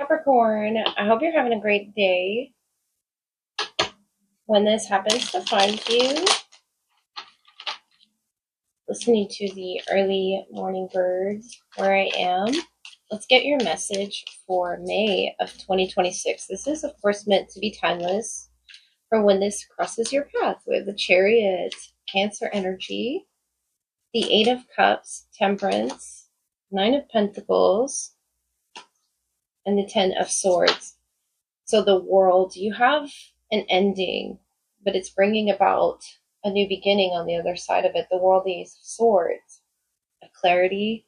Capricorn, I hope you're having a great day. When this happens to find you, listening to the early morning birds where I am, let's get your message for May of 2026. This is, of course, meant to be timeless for when this crosses your path with the Chariot, Cancer energy, the Eight of Cups, Temperance, Nine of Pentacles, and the Ten of Swords. So the world, you have an ending, but it's bringing about a new beginning on the other side of it. The world, the Ace of Swords, a clarity,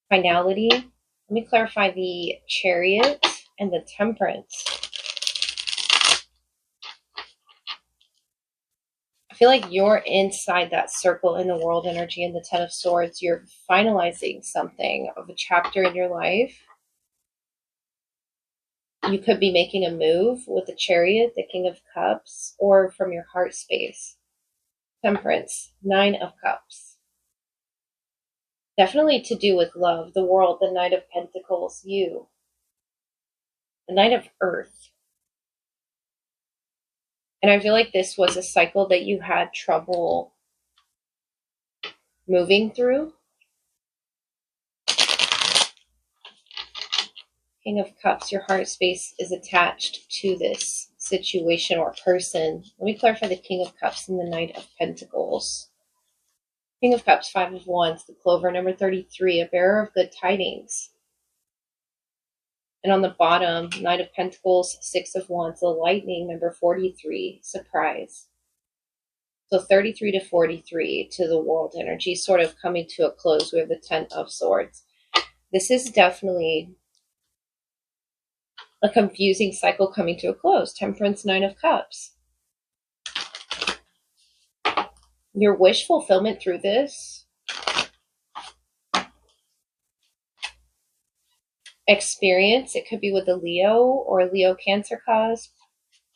finality. Let me clarify the Chariot and the Temperance. I feel like you're inside that circle in the world energy and the Ten of Swords. You're finalizing something of a chapter in your life. You could be making a move with the Chariot, the King of Cups, or from your heart space. Temperance, Nine of Cups. Definitely to do with love, the world, the Knight of Pentacles, you. The Knight of Earth. And I feel like this was a cycle that you had trouble moving through. King of Cups, your heart space is attached to this situation or person. Let me clarify the King of Cups and the Knight of Pentacles. King of Cups, Five of Wands, the Clover, number 33, a bearer of good tidings. And on the bottom, Knight of Pentacles, Six of Wands, the Lightning, number 43, surprise. So 33 to 43 to the world energy, sort of coming to a close with the Ten of Swords. This is definitely a confusing cycle coming to a close. Temperance, Nine of Cups. Your wish fulfillment through this experience, it could be with a Leo or a Leo Cancer cusp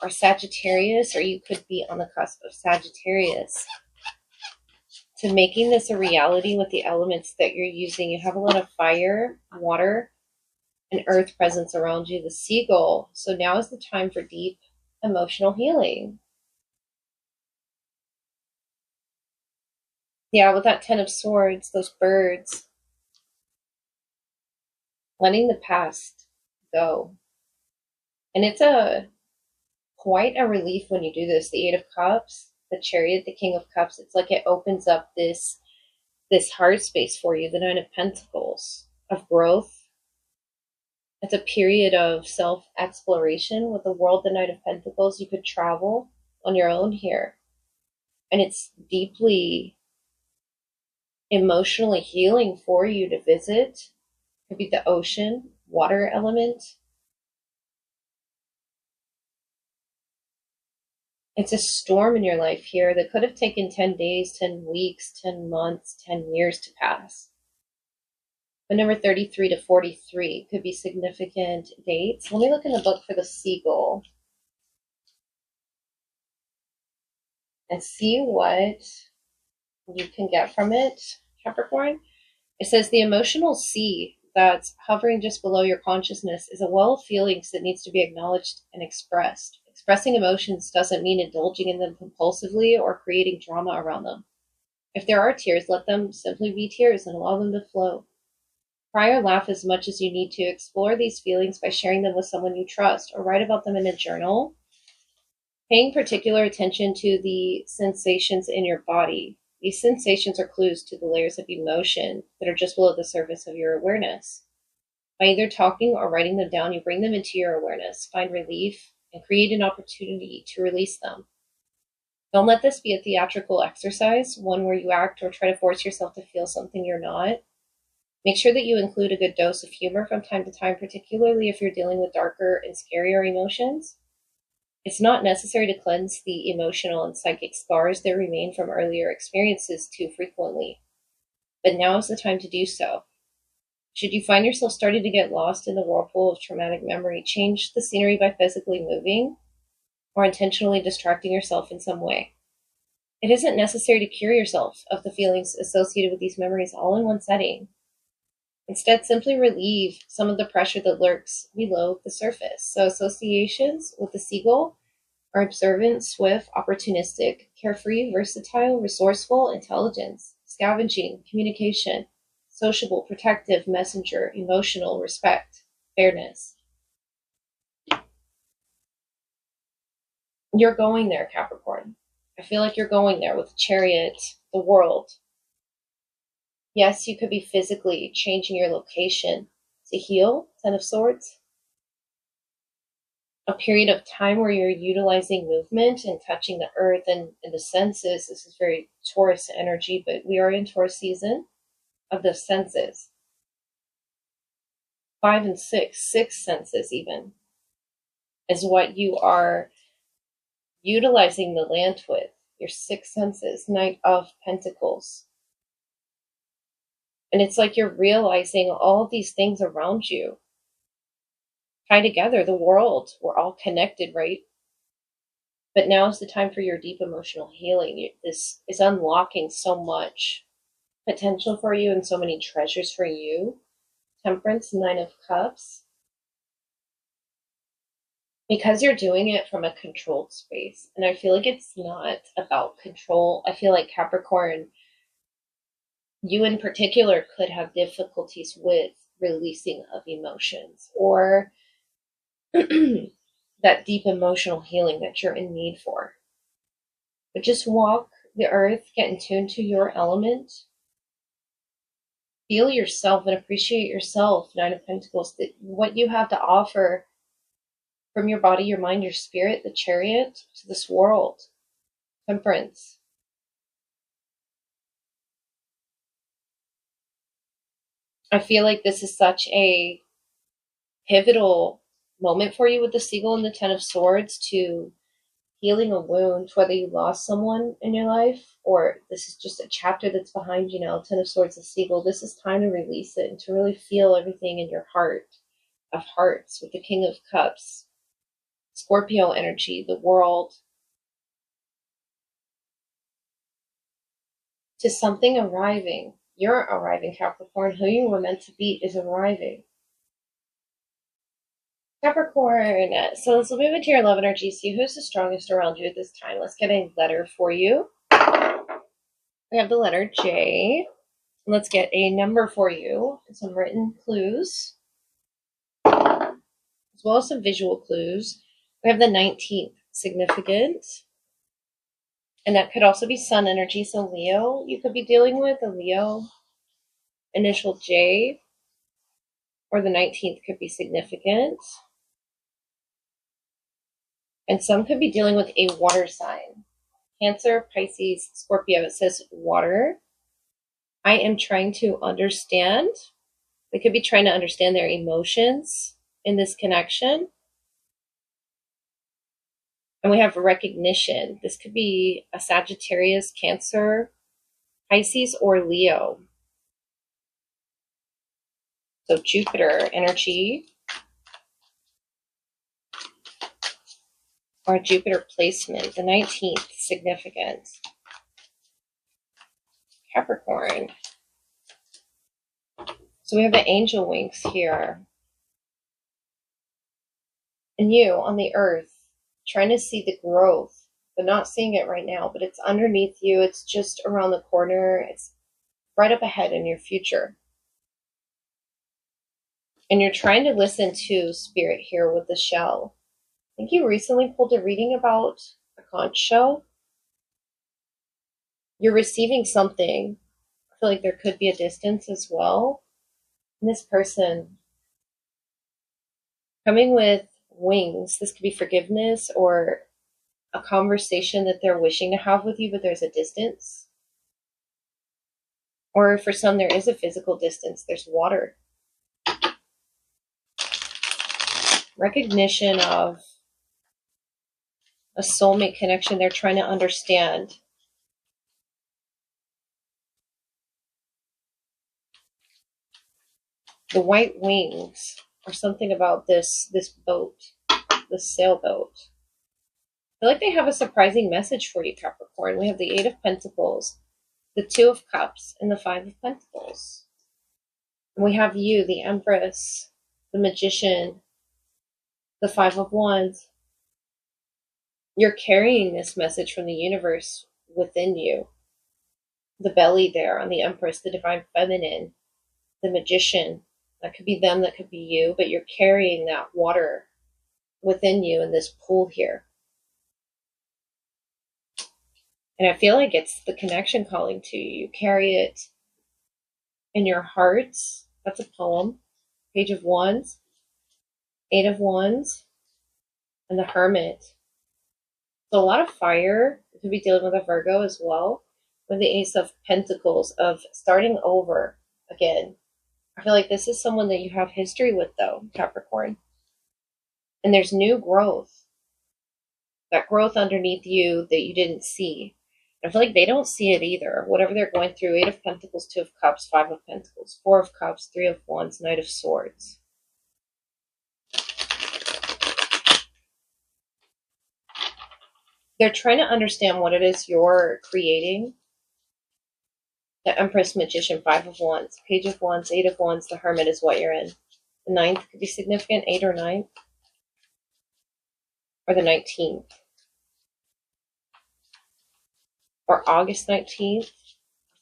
or Sagittarius, or you could be on the cusp of Sagittarius. To making this a reality with the elements that you're using, you have a lot of fire, water, and earth presence around you, the seagull. So now is the time for deep emotional healing. Yeah, with that Ten of Swords, those birds, letting the past go. And it's quite a relief when you do this. The Eight of Cups, the Chariot, the King of Cups, it's like it opens up this heart space for you. The Nine of Pentacles, of growth. It's a period of self-exploration. With the world, the Knight of Pentacles, you could travel on your own here. And it's deeply emotionally healing for you to visit. It could be the ocean, water element. It's a storm in your life here that could have taken 10 days, 10 weeks, 10 months, 10 years to pass. But number 33 to 43 could be significant dates. Let me look in the book for the seagull and see what you can get from it, Capricorn. It says the emotional sea that's hovering just below your consciousness is a well of feelings that needs to be acknowledged and expressed. Expressing emotions doesn't mean indulging in them compulsively or creating drama around them. If there are tears, let them simply be tears and allow them to flow. Cry or laugh as much as you need to. Explore these feelings by sharing them with someone you trust, or write about them in a journal. Paying particular attention to the sensations in your body. These sensations are clues to the layers of emotion that are just below the surface of your awareness. By either talking or writing them down, you bring them into your awareness, find relief, and create an opportunity to release them. Don't let this be a theatrical exercise, one where you act or try to force yourself to feel something you're not. Make sure that you include a good dose of humor from time to time, particularly if you're dealing with darker and scarier emotions. It's not necessary to cleanse the emotional and psychic scars that remain from earlier experiences too frequently. But now is the time to do so. Should you find yourself starting to get lost in the whirlpool of traumatic memory, change the scenery by physically moving or intentionally distracting yourself in some way. It isn't necessary to cure yourself of the feelings associated with these memories all in one setting. Instead, simply relieve some of the pressure that lurks below the surface. So associations with the seagull are observant, swift, opportunistic, carefree, versatile, resourceful, intelligence, scavenging, communication, sociable, protective, messenger, emotional, respect, fairness. You're going there, Capricorn. I feel like you're going there with the Chariot, the world. Yes, you could be physically changing your location to heal, Ten of Swords. A period of time where you're utilizing movement and touching the earth and the senses. This is very Taurus energy, but we are in Taurus season of the senses. 5 and 6 senses even, is what you are utilizing the land with. Your 6 senses, Knight of Pentacles. And it's like you're realizing all these things around you tie together, the world. We're all connected, right? But now is the time for your deep emotional healing. This is unlocking so much potential for you and so many treasures for you. Temperance, 9 of Cups. Because you're doing it from a controlled space. And I feel like it's not about control. I feel like Capricorn, you in particular could have difficulties with releasing of emotions or that deep emotional healing that you're in need for. But just walk the earth, get in tune to your element, feel yourself and appreciate yourself, 9 of Pentacles, that what you have to offer from your body, your mind, your spirit, the Chariot, to this world. Temperance. I feel like this is such a pivotal moment for you with the Seagull and the 10 of Swords to healing a wound, whether you lost someone in your life or this is just a chapter that's behind you now. 10 of Swords, the Seagull. This is time to release it and to really feel everything in your heart of hearts with the King of Cups. Scorpio energy, the world. To something arriving. You're arriving, Capricorn. Who you were meant to be is arriving. Capricorn. So let's move into your love energy. See who's the strongest around you at this time. Let's get a letter for you. We have the letter J. Let's get a number for you and some written clues, as well as some visual clues. We have the 19th, significant. And that could also be sun energy. So Leo, you could be dealing with a Leo, initial J, or the 19th could be significant. And some could be dealing with a water sign. Cancer, Pisces, Scorpio. It says water. I am trying to understand. They could be trying to understand their emotions in this connection. And we have recognition. This could be a Sagittarius, Cancer, Pisces, or Leo. So Jupiter energy. Or Jupiter placement. The 19th, significant. Capricorn. So we have the angel wings here. And you on the earth, trying to see the growth, but not seeing it right now, but it's underneath you. It's just around the corner. It's right up ahead in your future. And you're trying to listen to spirit here with the shell. I think you recently pulled a reading about a conch shell. You're receiving something. I feel like there could be a distance as well. And this person coming with wings. This could be forgiveness or a conversation that they're wishing to have with you, but there's a distance. Or for some, there is a physical distance. There's water. Recognition of a soulmate connection. They're trying to understand. The white wings, or something about this boat, this sailboat. I feel like they have a surprising message for you, Capricorn. We have the 8 of Pentacles, the 2 of Cups, and the 5 of Pentacles. And we have you, the Empress, the Magician, the Five of Wands. You're carrying this message from the universe within you. The belly there on the Empress, the Divine Feminine, the Magician. That could be them, that could be you, but you're carrying that water within you in this pool here. And I feel like it's the connection calling to you. You carry it in your hearts. That's a poem. Page of Wands, Eight of Wands, and the Hermit. So a lot of fire. You could be dealing with a Virgo as well. With the Ace of Pentacles, of starting over again. I feel like this is someone that you have history with, though, Capricorn. And there's new growth. That growth underneath you that you didn't see. I feel like they don't see it either. Whatever they're going through, Eight of Pentacles, Two of Cups, Five of Pentacles, Four of Cups, Three of Wands, Knight of Swords. They're trying to understand what it is you're creating. The Empress, Magician, Five of Wands, Page of Wands, Eight of Wands, the Hermit is what you're in. The 9th could be significant, 8 or 9. Or the 19th. Or August 19th,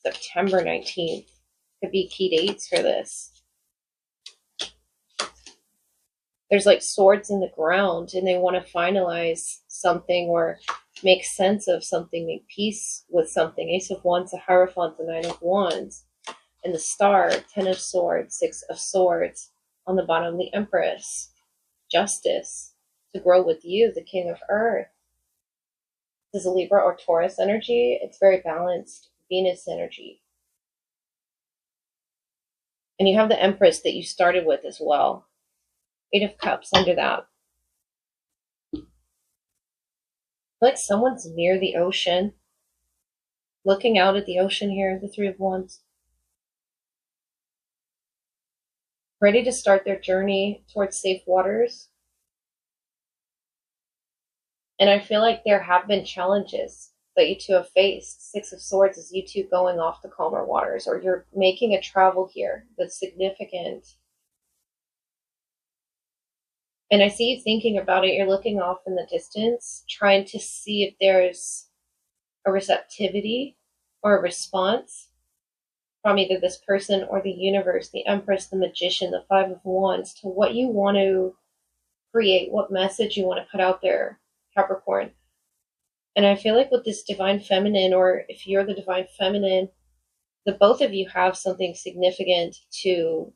September 19th. Could be key dates for this. There's like swords in the ground and they want to finalize something or make sense of something, make peace with something. Ace of Wands, the Hierophant, the Nine of Wands, and the Star, 10 of Swords, 6 of Swords. On the bottom, the Empress, Justice, to grow with you, the King of Earth. This is a Libra or Taurus energy. It's very balanced. Venus energy. And you have the Empress that you started with as well. Eight of Cups under that. I feel like someone's near the ocean. Looking out at the ocean here, the Three of Wands. Ready to start their journey towards safe waters. And I feel like there have been challenges that you two have faced. Six of Swords is you two going off to calmer waters, or you're making a travel here that's significant. And I see you thinking about it. You're looking off in the distance, trying to see if there's a receptivity or a response from either this person or the universe, the Empress, the Magician, the Five of Wands, to what you want to create, what message you want to put out there, Capricorn. And I feel like with this Divine Feminine, or if you're the Divine Feminine, the both of you have something significant to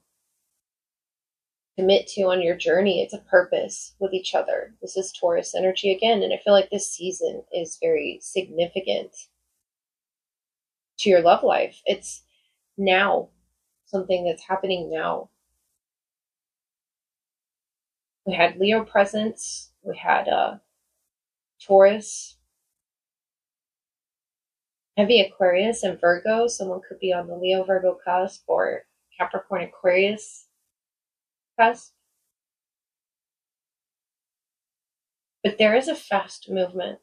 commit to on your journey. It's a purpose with each other. This is Taurus energy again, and I feel like this season is very significant to your love life. It's now, something that's happening now. We had Leo presence, we had Taurus, heavy Aquarius and Virgo. Someone could be on the Leo Virgo cusp or Capricorn Aquarius cusp. But there is a fast movement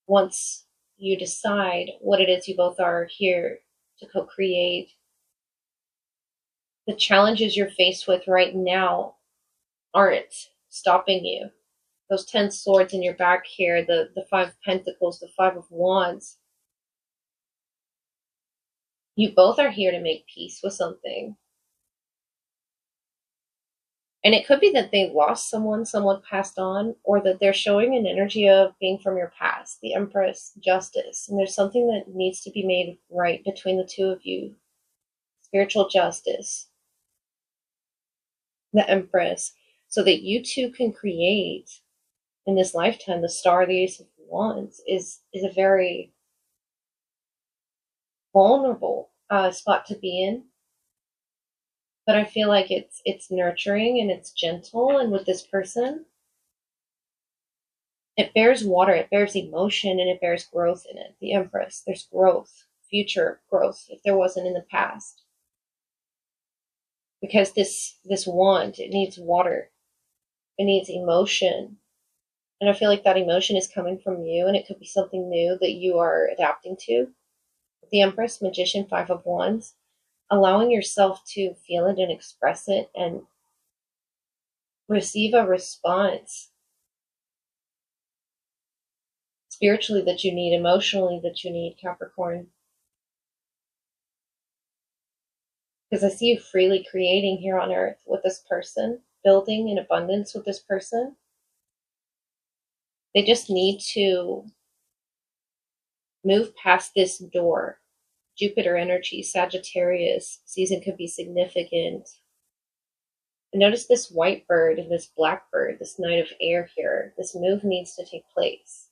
once you decide what it is you both are here to co-create. The challenges you're faced with right now aren't stopping you. Those 10 swords in your back here, the Five of Pentacles, the Five of Wands. You both are here to make peace with something. And it could be that they lost someone passed on, or that they're showing an energy of being from your past, the Empress, Justice. And there's something that needs to be made right between the two of you. Spiritual justice. The Empress. So that you two can create in this lifetime. The Star, the Ace of Wands, is a very vulnerable spot to be in. But I feel like it's nurturing and it's gentle. And with this person, it bears water, it bears emotion, and it bears growth in it. The Empress, there's growth, future growth, if there wasn't in the past. Because this wand, it needs water. It needs emotion. And I feel like that emotion is coming from you, and it could be something new that you are adapting to. The Empress, Magician, Five of Wands. allowing yourself to feel it and express it and receive a response spiritually that you need, emotionally that you need, Capricorn. Because I see you freely creating here on earth with this person, building in abundance with this person. They just need to move past this door. Jupiter energy, Sagittarius season could be significant. And notice this white bird and this black bird, this knight of air here. This move needs to take place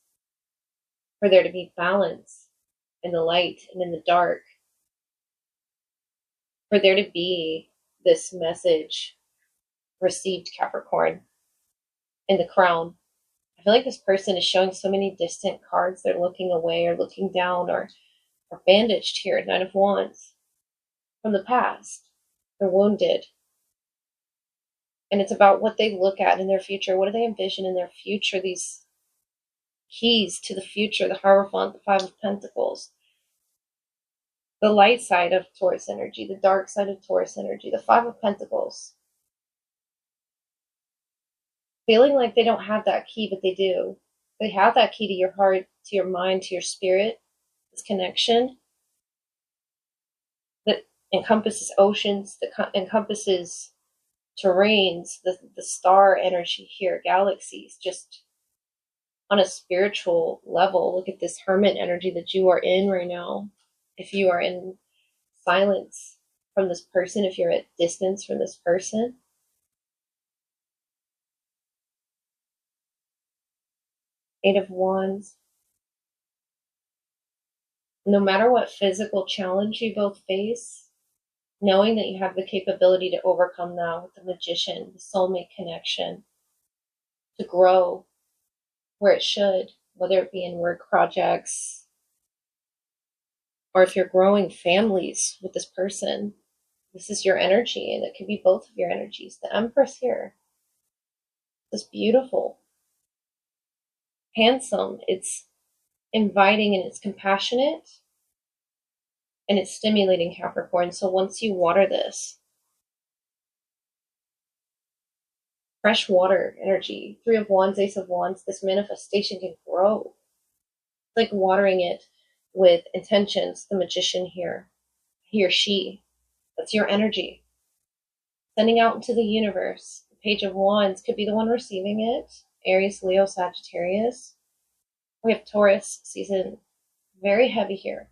for there to be balance in the light and in the dark, for there to be this message received, Capricorn, in the crown. I feel like this person is showing so many distant cards. They're looking away or looking down or bandaged here, Nine of Wands, from the past. They're wounded. And it's about what they look at in their future. What do they envision in their future? These keys to the future, the Hierophant, the Five of Pentacles, the light side of Taurus energy, the dark side of Taurus energy, the Five of Pentacles. Feeling like they don't have that key, but they do. They have that key to your heart, to your mind, to your spirit, this connection that encompasses oceans, that encompasses terrains, the star energy here, galaxies, just on a spiritual level. Look at this Hermit energy that you are in right now. If you are in silence from this person, if you're at distance from this person, Eight of Wands. No matter what physical challenge you both face, knowing that you have the capability to overcome that with the Magician, the soulmate connection, to grow where it should, whether it be in work projects, or if you're growing families with this person. This is your energy, and it can be both of your energies. The Empress here, this beautiful, handsome, it's inviting and it's compassionate and it's stimulating, Capricorn. So once you water this, fresh water energy, Three of Wands, Ace of Wands, this manifestation can grow. It's like watering it with intentions. The Magician here, he or she, that's your energy. Sending out into the universe. The Page of Wands could be the one receiving it. Aries, Leo, Sagittarius. We have Taurus season, very heavy here.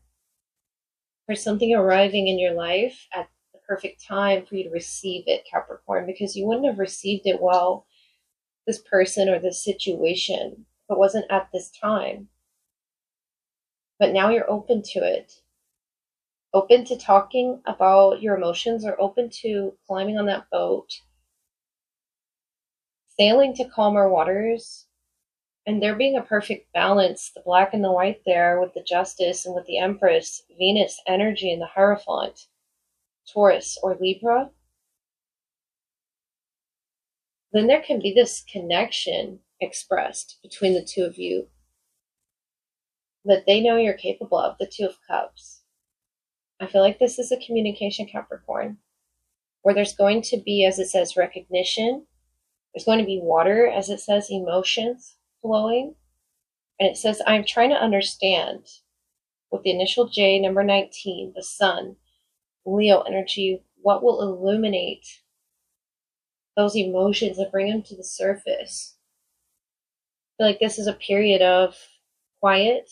There's something arriving in your life at the perfect time for you to receive it, Capricorn, because you wouldn't have received it well, this person or this situation, if it wasn't at this time. But now you're open to it. Open to talking about your emotions, or open to climbing on that boat, sailing to calmer waters, and there being a perfect balance, the black and the white there with the Justice and with the Empress, Venus energy and the Hierophant, Taurus or Libra. Then there can be this connection expressed between the two of you that they know you're capable of, the Two of Cups. I feel like this is a communication, Capricorn, where there's going to be, as it says, recognition. There's going to be water, as it says, emotions flowing. And it says, I'm trying to understand, with the initial J, number 19, the Sun, Leo energy, what will illuminate those emotions and bring them to the surface. I feel like this is a period of quiet,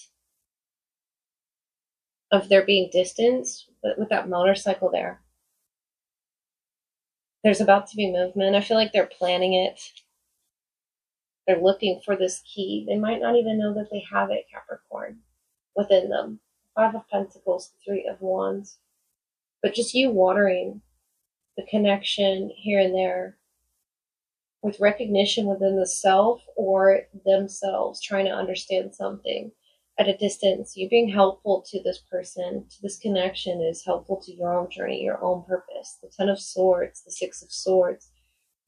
of there being distance, but with that motorcycle there. There's about to be movement. I feel like they're planning it. They're looking for this key. They might not even know that they have it, Capricorn, within them. Five of Pentacles, Three of Wands. But just you watering the connection here and there with recognition within the self or themselves, trying to understand something at a distance. You being helpful to this person, to this connection, is helpful to your own journey, your own purpose. The Ten of Swords, the Six of Swords.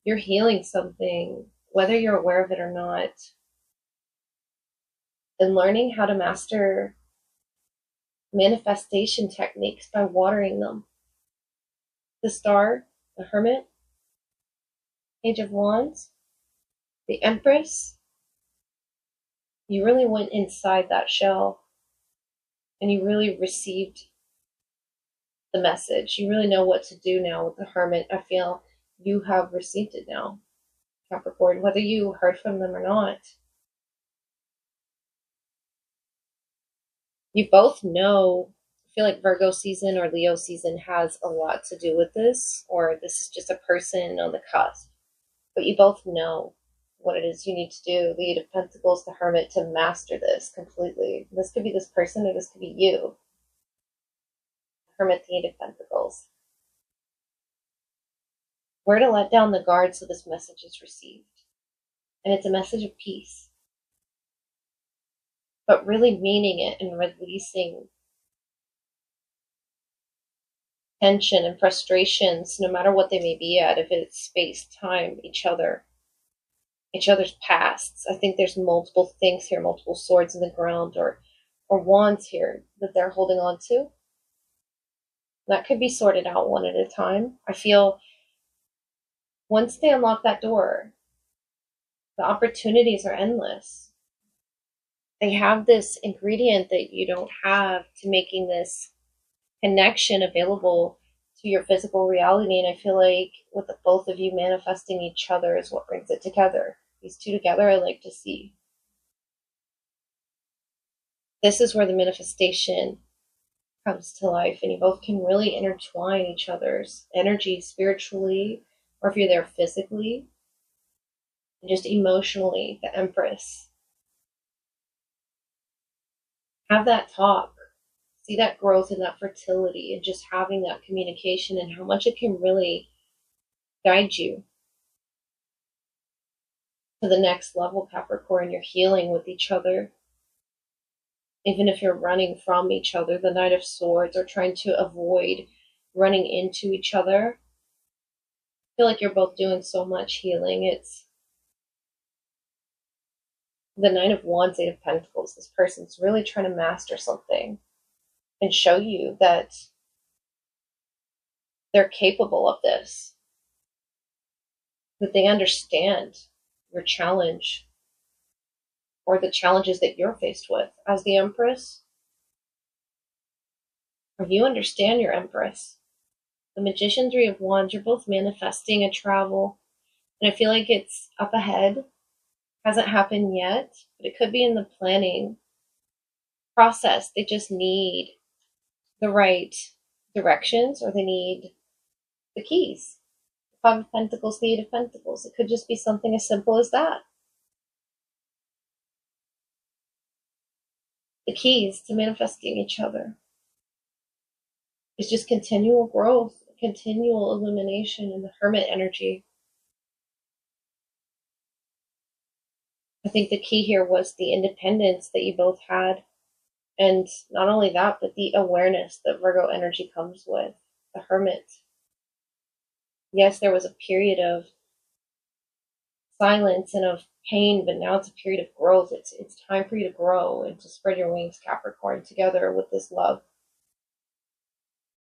You're healing something, whether you're aware of it or not, and learning how to master manifestation techniques by watering them. the Star, the Hermit, Page of Wands, the Empress. You really went inside that shell and you really received the message. You really know what to do now with the Hermit. I feel you have received it now, Capricorn, whether you heard from them or not. You both know, I feel like Virgo season or Leo season has a lot to do with this, or this is just a person on the cusp. But you both know what it is you need to do. The Eight of Pentacles, the Hermit, to master this completely. This could be this person or this could be you. Hermit, the Eight of Pentacles. Where to let down the guard so this message is received. And it's a message of peace. But really meaning it and releasing tension and frustrations, no matter what they may be at, if it's space, time, each other's pasts. I think there's multiple things here, multiple swords in the ground or wands here that they're holding on to. That could be sorted out one at a time. I feel once they unlock that door, the opportunities are endless. They have this ingredient that you don't have to making this connection available to your physical reality. And I feel like with the both of you manifesting each other is what brings it together. These two together, I like to see. This is where the manifestation comes to life, and you both can really intertwine each other's energy spiritually, or if you're there physically, and just emotionally. The Empress. Have that talk. See that growth and that fertility, and just having that communication and how much it can really guide you to the next level, Capricorn. You're healing with each other. Even if you're running from each other, the Knight of Swords, or trying to avoid running into each other. I feel like you're both doing so much healing. It's the Nine of Wands, Eight of Pentacles. This person's really trying to master something and show you that they're capable of this, that they understand your challenge or the challenges that you're faced with as the Empress, or you understand your Empress. The Magician, Three of Wands, you're both manifesting a travel, and I feel like it's up ahead. Hasn't happened yet, but it could be in the planning process. They just need the right directions, or they need the keys. The Five of Pentacles, the Eight of Pentacles. It could just be something as simple as that. The keys to manifesting each other is just continual growth, continual illumination in the Hermit energy. I think the key here was the independence that you both had. And not only that, but the awareness that Virgo energy comes with. The Hermit. Yes, there was a period of silence and of pain, but now it's a period of growth. It's time for you to grow and to spread your wings, Capricorn, together with this love.